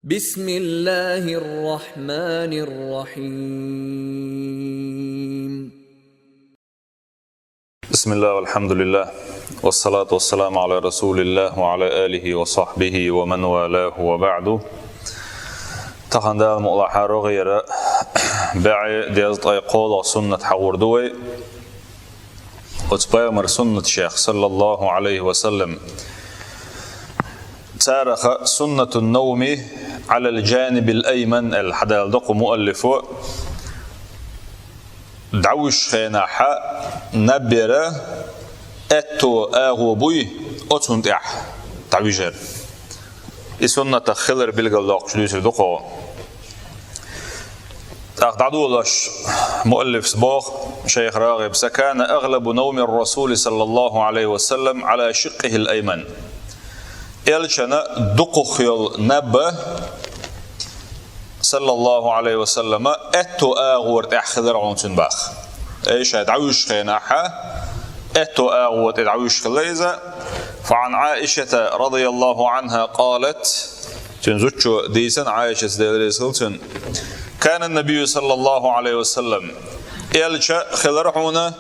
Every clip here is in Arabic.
بسم الله الرحمن الرحيم. بسم الله والحمد لله والصلاة والسلام على رسول الله وعلى آله وصحبه ومن والاه وبعد. تخندال مؤلاحة رغيرة بعي ديزت أي قول سنة حوردوي وتبايمر سنة الشيخ صلى الله عليه وسلم تارخ سنة النوم على الجانب الأيمن الحدال دق مؤلفه دعوش خيناحا نبرة أتو أغوبي أتونتح تعويجر سنة خلر بالقلاق شدوس الدقو أقدعدولش مؤلف سباق شيخ راغب سكان أغلب نوم الرسول صلى الله عليه وسلم على شقه الأيمن إلشنا دقو خيال نبه صلى الله عليه وسلم أتو أغور أخذر عنتن باخ إيش دعوش خيناحا أتو أغور دعوش خليزة. فعن عائشة رضي الله عنها قالت تنزوجو ديسن عائشة ديسن كان النبي صلى الله عليه وسلم إلشا خلرحونا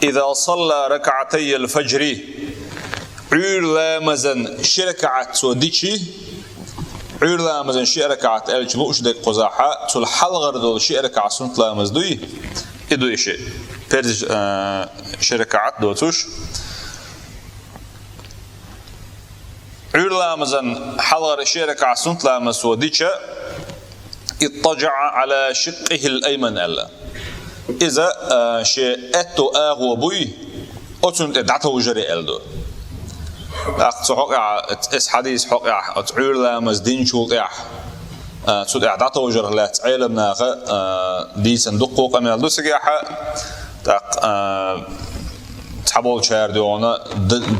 إذا صلى ركعتي الفجر عير مزن شركعت وديشي عير مزن شركعت ألج لوش ديك قزاحة تل حلغر دول شركعت سنت لامزدوي إدو إشي فرج شركعت دوتوش عير مزن حلغر شركعت سنت لامز وديشا اضطجع على شقه الأيمن ألا إذا شيء أتو أغو بوي أتون ادعته جري ألدو أخت حقع إس حديث حقع تعير لامز دين شو قع تود إعداته وجر لا تعيل مناخ دي صندوق قمن الدو سجاحة تق تحبول شهر ديونا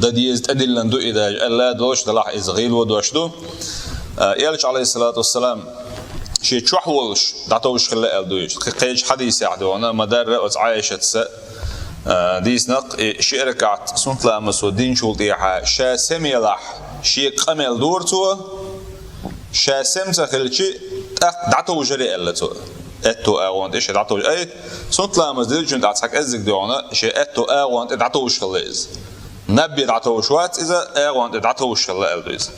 دديز تدل لندو إذا لا دوش دلح إزغيل ودوشدو يالش عليه الصلاة والسلام شيء شحولش دعتوش خلا الدوش قيج حديث يعدونا مدار عايشة ديس نق شيء ركعت سنت لامس ودين شو طيحة شا سميلح شيء قمل دورتو شا سمت خلشي دعتو جري إلتو أتو أغوان إيش دعتو أي سنت لامس ديل جن دعتك أزق ديونا شيء أتو أغوان دعتو وش خليز نبي دعتو شوات إذا أغوان دعتو وش خلا إلدوز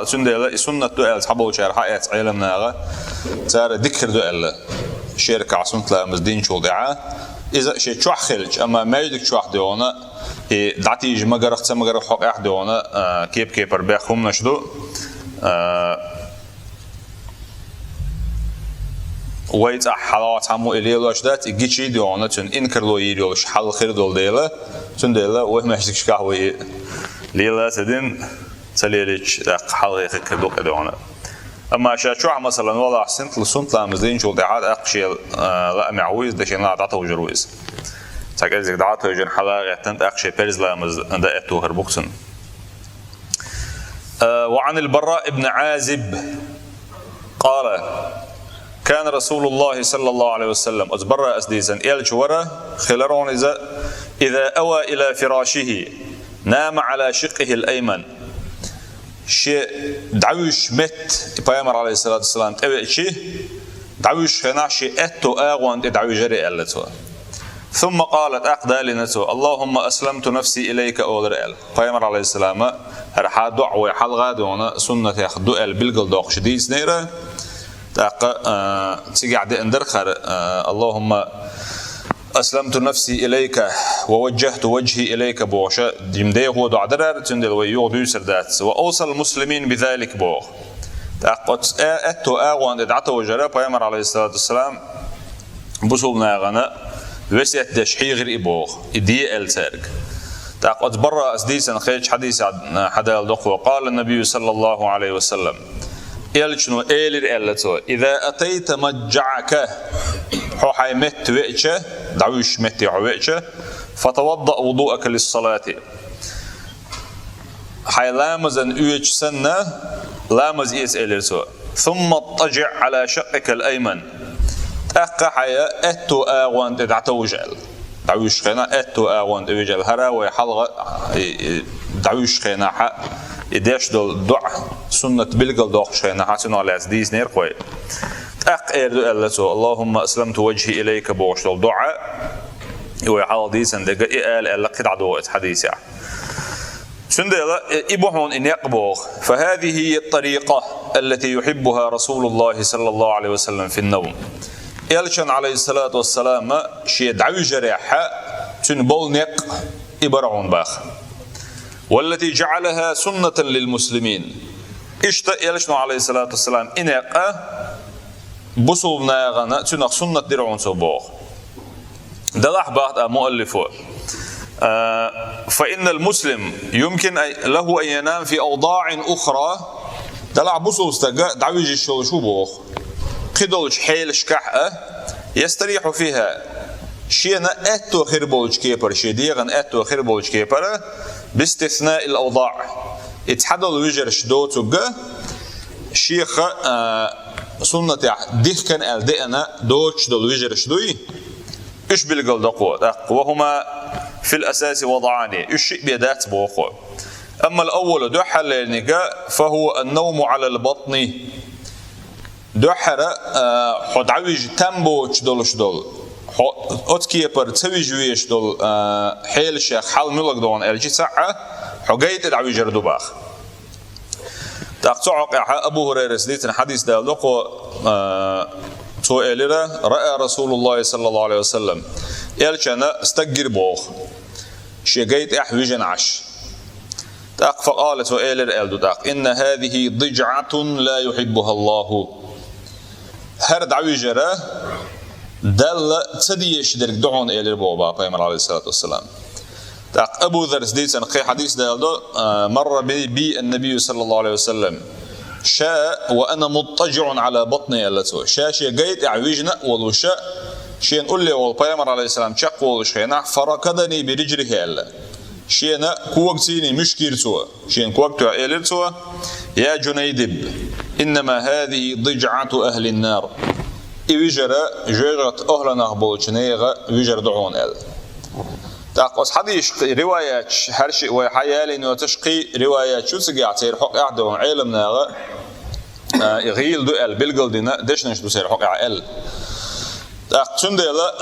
سندلا سنة دو تحبوا شرحة علمنا غا ترى ذكر دو شركة عصمت لها مزدين شو ضيعة إذا شيء شو خلج أما ما يدك شو أحدونا دعتي يجي مجرد مجرد حق أحدونا كيب بربيخهم نشدو ويت حلوات همو إليلوش دات يجي ديونا تون إنكر لو يريوش حل خير دول ديلا تون ديلا وهم يحتاج كهوة ليلا تدين سليلش حل خير كدوق ديونا. أما شو مثلا ولا أحسنت لسنت لامزين شو ضيعات أقشي لا معويز دشين لا دعته جرويز تاكل زك دعته يجن حلا تنت أقشي بيرز لامز عند أتو هربوكسن. وعن البراء بن عازب قال كان رسول الله صلى الله عليه وسلم أتبرأ أسديزا الجورة خلرون إذا أوى إلى فراشه نام على شقه الأيمن شيء دعوش مت بيامر عليه الصلاة والسلام تبع شيء دعوش هنا شيء أتو أغوان دعوش جري ألتوا ثم قالت أقدى لنتو اللهم أسلمت نفسي إليك أولر أل بيامر عليه السلام هرحا دعوة حلقة دونا سنة ياخدو أل بالقل دوق شديد سنيرة تقعد اندرخر اللهم أسلمت نفسي إليك ووجهت وجهي إليك بوشة جمديه ودع درر تندل ويوغ يسر ذات وأوصل المسلمين بذلك بوغ تأقت أتو أغوان دعته وجرى بيامر عليه الصلاة والسلام بصولنا غنى وسيت دشحي غير إبوغ إدي التارك تأقت برا أسديسا خيج حديث حدا الدخو وقال النبي صلى الله عليه وسلم يلشنو إيلر إلتو إذا أتيت مجعك حوحي مت وإيشه دعوش مت وإيشه فتوضأ وضوءك للصلاة حي لامزن أيش سنة لامز إيس إلتو ثم اضطجع على شقك الأيمن أقا حيا أتو آغوان دعتو جعل دعوش خينا أتو آغوان دعوش جعل هرا ويحلغ دعوش خينا حق إداش دول دع سنة بلغل دوخ شينا حسن على ديز نير قوي أقير دو اللهم أسلمت وجهي إليك بوش دول دعاء ويحاول ديسن دقا إقال ألا قدع دوات حديث يعني سندلا إبوحون إن يقبوغ فهذه هي الطريقة التي يحبها رسول الله صلى الله عليه وسلم في النوم إلشان عليه الصلاة والسلام شيء دعوي جريحة تنبول نق إبرعون باخ والتي جعلها سنة للمسلمين إشتا إلشان عليه الصلاة والسلام إنق بصولنا غنا تنق سنة درعون سبوغ دلح بعض مؤلفه فإن المسلم يمكن له أن ينام في أوضاع أخرى دلع بصوص دعويج الشوبوخ قدولش حيلش كحة يستريح فيها شينا أتو خربولش كيبر شديغن أتو خربولش كيبر باستثناء الأوضاع اتحدل وجرش دوتوغ شيخ سنة ديخ كان ألدئنا دوتش دول وجرش دوي إيش بالقل دقوة وهما في الأساس وضعان إيش بيدات بوقوة أما الأول دحر لنجاء فهو النوم على البطن دحر حد عويج تنبوش دولش دول أتكي بر تسويجويش دول حيل الشيخ حال ملك دون الجي ساعة حقيت العويج ردوباخ تقطع أبو هريرة سديت حديث ده لقو سؤالنا رأى رسول الله صلى الله عليه وسلم يلشنا استجر بوخ شجيت أحويج عش تاق فقال سؤال تاق إن هذه ضجعة لا يحبها الله هرد عويجرة دل تديش درك دعون إلى بوبا بيمر عليه الصلاة والسلام تاق أبو ذر سديس قي حديث ده مر بي النبي صلى الله عليه وسلم شاء وأنا مضطجع على بطني اللتو شاء جيت أعويجنا ولو شاء شيء نقول لي والبيامر عليه السلام شق والشينا فركضني برجله ألا شينا كوكتيني مشكير سوا شين كوكتو إلر سوا يا جنيدب إنما هذه ضجعة أهل النار إيجرا جرت أهلنا بولشنيغا ويجر دعون أل تاقص حديش روايات هرشي وحيالي إنه تشقي روايات شو سجع تصير حق أعدهم علمنا غيل دو أل بالقل دينا دشنش تصير حق أل تاقصون ديلا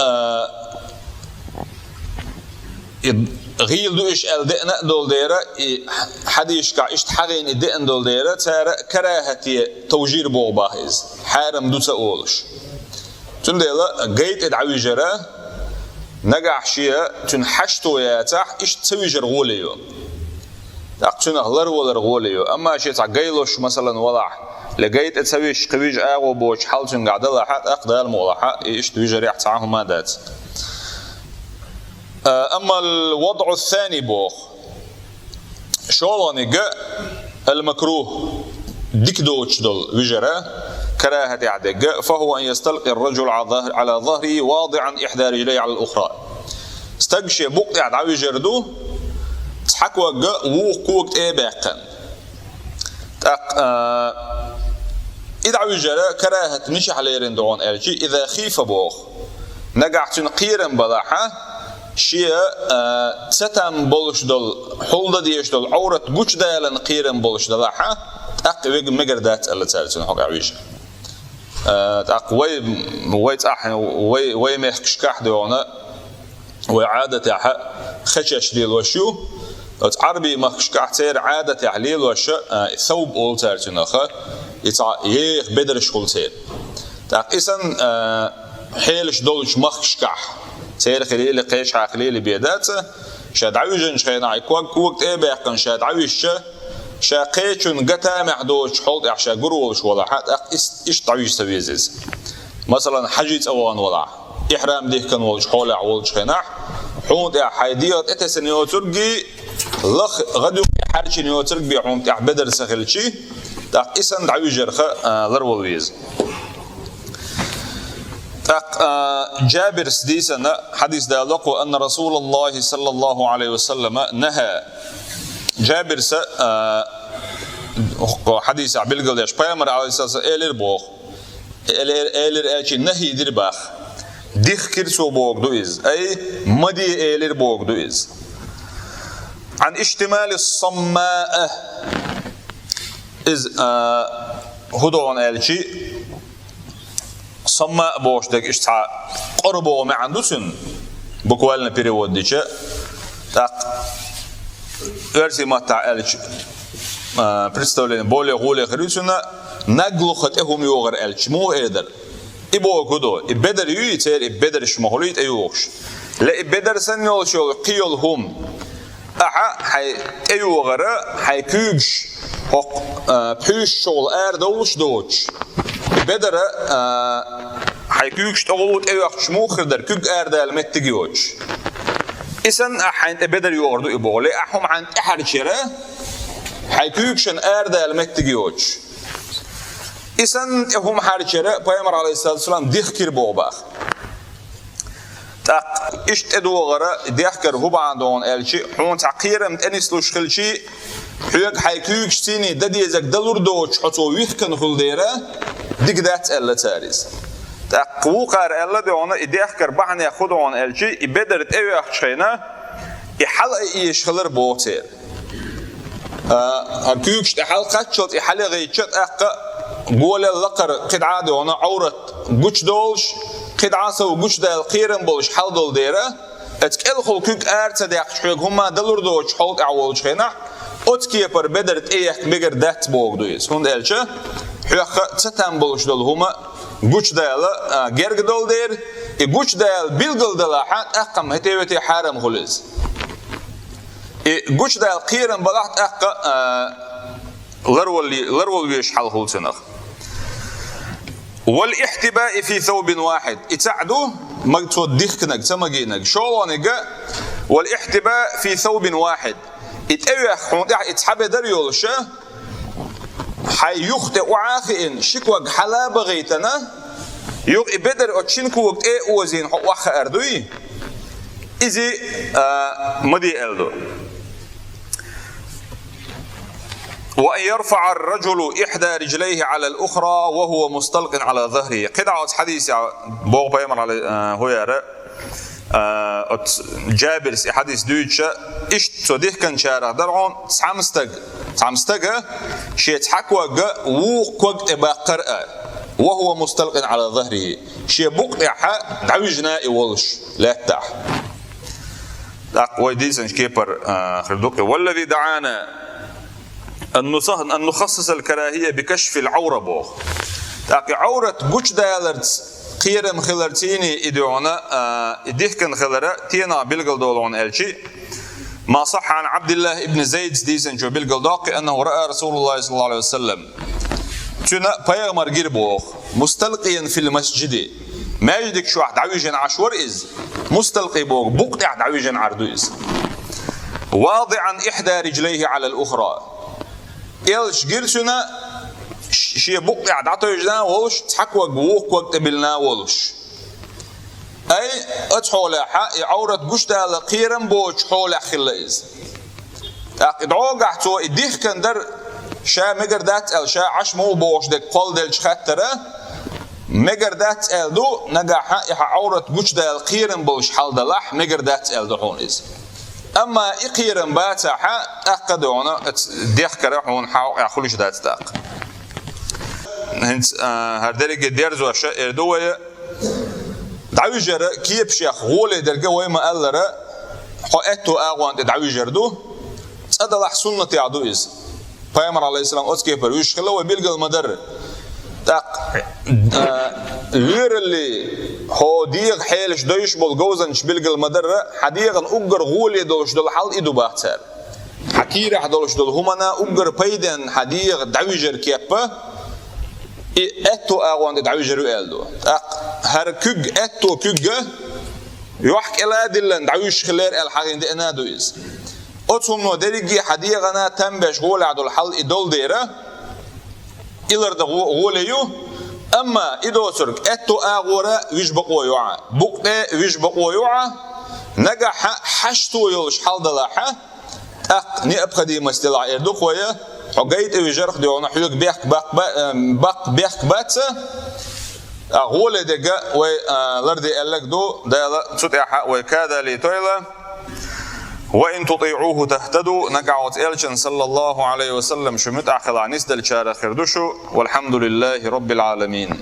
غيل دو إيش أل دئنا دول ديرا حديش كا إيش حقين الدئن دول ديرا تارا كراهتي توجير بوباهز حارم دو سأولش تون ديلا قيت ادعوي جرا نجح شيء تنحشتو يا تح إيش تسوي جرغوليو تاقصون أغلر ولا رغوليو أما شيء تعقيلوش مثلا وضع لقيت تسويش قويج أغو بوش حالتون قاعدة حات أقدر الموضح إيش توجه ريح تعاهم مادات أما الوضع الثاني بوخ شولاني جاء المكروه ديك دوتش دول وجرا كراهة يعدق فهو أن يستلقي الرجل على ظهره واضعا إحدى رجليه على الأخرى استقشي بوق يعد عوي جردو تحكوا جاء ووق كوكت إيه باقا إذا عوي جرا كراهة نشح ليرين دعون ألجي إذا خيف بوخ نقعت نقيرا بضاحة شيء ستم بولش دل حول ديش دل عورة جوش دالا نقيرا بولش دلاحة أقوى مجردات اللي تالتين حق عويش أقوى ويتأحن وي مخش كحد ونا وعادة يح خشش ديل وشو عربي مخش كحتير عادة يحليل وش ثوب أول تالتين أخا يخ بدرش كل تير إذن حيلش دولش مخش كح سير خليل قيش عقلي بيداته شاد عوجن شينا عيكوك كوكت إيه بيحقن شاد عويش شا قيشن قتا محدوش حوض إعشا قروش ولا حد إيش تعويش سويزيز مثلا حجيت أوان ولا إحرام ديه كان ولش حول عولش خناح حوض حيديات إتسنيو ترقي لخ غدو حرشنيو ترقي حوض بدر سخلشي تاق إسن تعويش جرخة لرولويز جابر سديسنا حديث دالقو أن رسول الله صلى الله عليه وسلم نهى جابر س حديث عبيل قليش بيامر عليه الصلاة إلير بوخ إلير أشي نهي دير باخ ديخ كرسو بوخ دويز أي مدي إلير بوخ دويز عن اشتمال الصماء إز هدوان ألشي صما بوشتك إشتع قربو ما عندوسن بقولنا перевод ديشة так версия мата ألش представление более голее хрисуна наглухат эхум йогар ألش مو إدر إبو كدو إبدر يويتر إبدر شمهوليت أيوغش لا إبدر سنيول شو قيل هم حي أيوغرا حي كوجش بيش شغل دولش دوش بدر حي كوجش تقول أيوغش مو خردر كوج دال متجيوش إسن حين بدر يوردو إبولي أحهم عن إحرشرة حي كوجشن دال متجيوش إسن هم حرشرة بيامر عليه الصلاة والسلام ديخكر بوباخ تاق إشت أدوغرا ديخكر هو بعندون ألشي حون تعقيرا متأنسلوش خلشي حيق حيكوك سيني ددي زك دلور دوش حتو ويخكن خلديرا ديك دات ألا تاريز تاق وقار ألا ديونا إديخكر بحن ياخدون ألشي إبدرت أيو أخشينا إحل إيش خلر بوتير هركوكش إحل قاتشلت إحل غيتشت أقا قول اللقر قد عادي وانا عورت قوش دولش قد عاسو قوش دال قيرن بولش حل دول ديرا اتكال خل كوك ارتا ديق شويق هما دلور دوش حولك اعوالش خينا اتكي پر بدرت ايك بيگر دات بوغ دويس هون دالشا حيق تتان بولش دول هما قوش دال گرگ دول دير قوش دال بيلگل دلاحات اقام هتيوتي حارم خلز قوش دال قيرن بلاحت اقا لرول ويش حل خلصناخ والاحتباء في ثوب واحد اتعدو مغتوديخنك تماجينك شولونيغا والاحتباء في ثوب واحد اتويخ خوندا اتحب دريولشه حي يخطئ وعاخئن شكوك حلاب غيتنا يوق بدر اتشنكو وقت اي اوزين واخ اردوي ازي مدي الدو وأن يرفع الرجل إحدى رجليه على الأخرى وهو مستلق على ظهره قطعة حديث بوغ بيمر على هو يرى جابر حديث دويتشا إشت صديق كان شارع درعون سامستغ شيء حكوغ وقوغ إباقر وهو مستلق على ظهره شيء بقع دعوجنا إولش لا تح ويديسن كيبر خردوك والذي دعانا أن نخصص الكراهية بكشف العورة بوغ تاقي عورة قوش دالرت قيرم خلرتيني إدعونا إديهكن خلرة تينا بلغل دولون ألشي ما صح عن عبد الله ابن زيد ديسن جو بلغل داقي أنه رأى رسول الله صلى الله عليه وسلم تنا بيغمر جير بوغ مستلقيا في المسجد ما يجدك شو واحد عويجن عشور إز مستلقي بوغ بقع عويجن عردو إز واضعا إحدى رجليه على الأخرى إلش جيرسنا شيء بقى عدته يجنا ولش تحكوا جوك وقت بلنا ولش أي أتحول حق عورة جشت على قيرن بوش حول خلاص أقدعوا قحتوا إديه كان در شا مقردات ال شا عش مو بوش دك قل دل شخترة مقردات ال دو نجح حق عورة جشت على قيرن بوش حال دلح مقردات ال دهونيز أما إقيرن باتها أقدعونا ديخ كرهون حاو يأخلش دات تاق هنت هردرجة ديرزو أشياء إردوية دعوجر كيب شيخ غولي درجة ويما ألرا حقتو أغوان دعوي جردو أدلح سنة يعدو إز بيامر عليه السلام أتكيبر ويشخلوا وبيلقى المدر تاق غير اللي هو ديغ حيلش دويش بالجوزنش بيلقى المدر حديغا أجر غولي دوش دول حال إدو باختار حكيرة حدولش دول همنا أجر بيدن حديغ دعوجر كيبا اتو اغوان دعوجر يالدو هر كوج اتو كوج يوحك إلا دلن دعوش خلير الحاجين دي انادو إز أتهم نو دريجي حديغنا تنبش غولي عدو الحال إدول ديرا إلر دا غوليو أما إدو سرق اتو اغورا ويش بقوا يوعا بقى ويش بقوا يوعا نجح حشتو يولش حال دلاحة ني أبقى دي مستلع إردو خويا حقيت ويجرخ ديونا حيوك باق بيخ باتسا غولي دقا وي لردي ألك دو دالا تسوتي حق ويكادا لي تويلا وإن تطيعوه تهتدوا نقعوت إلشن صلى الله عليه وسلم شمت أخذ عن إسدل شارخ والحمد لله رب العالمين.